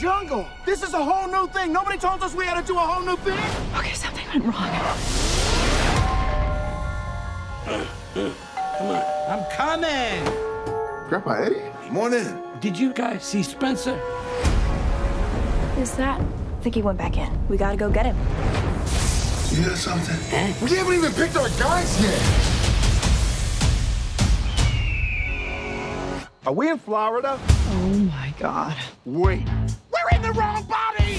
jungle. This is a whole new thing. Nobody told us we had to do a whole new thing. Okay, something went wrong. Come on. I'm coming. Grandpa Eddie? Morning. Did you guys see Spencer? Is that? I think he went back in. We gotta go get him. You hear something? We haven't even picked our guys yet. Are we in Florida? Oh my God. Wait. We're in the wrong body!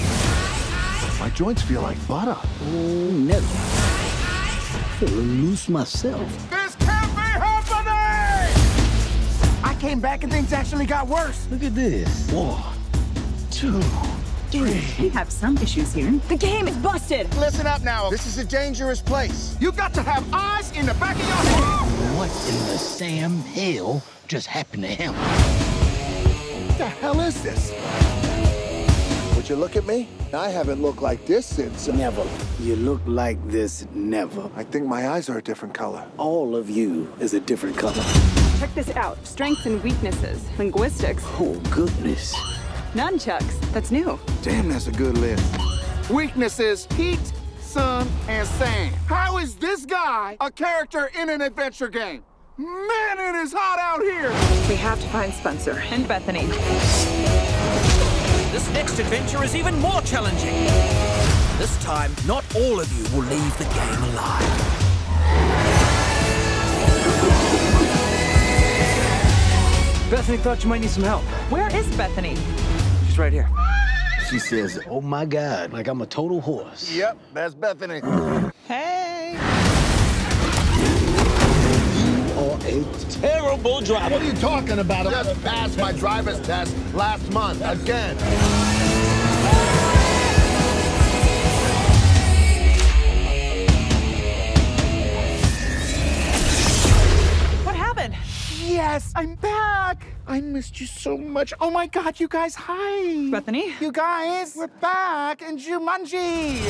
My joints feel like butter. Oh, never. I feel loose myself. This can't be happening! I came back and things actually got worse. Look at this. 1, 2, 3. We have some issues here. The game is busted! Listen up now. This is a dangerous place. You got to have eyes in the back of your head. What in the Sam hell just happened to him? What the hell is this? Would you look at me? I haven't looked like this since... Never. You look like this never. I think my eyes are a different color. All of you is a different color. Check this out. Strengths and weaknesses. Linguistics. Oh, goodness. Nunchucks. That's new. Damn, that's a good list. Weaknesses, heat, sun, and sand. How is this guy a character in an adventure game? Man, it is hot out here. We have to find Spencer and Bethany. This next adventure is even more challenging. This time, not all of you will leave the game alive. Bethany thought you might need some help. Where is Bethany? She's right here. She says, oh my God, like I'm a total horse. Yep, that's Bethany. Hey. Or a terrible driver. What are you talking about? I just passed my driver's test last month again. What happened? Yes, I'm back. I missed you so much. Oh my God, you guys, hi. Bethany? You guys, we're back in Jumanji.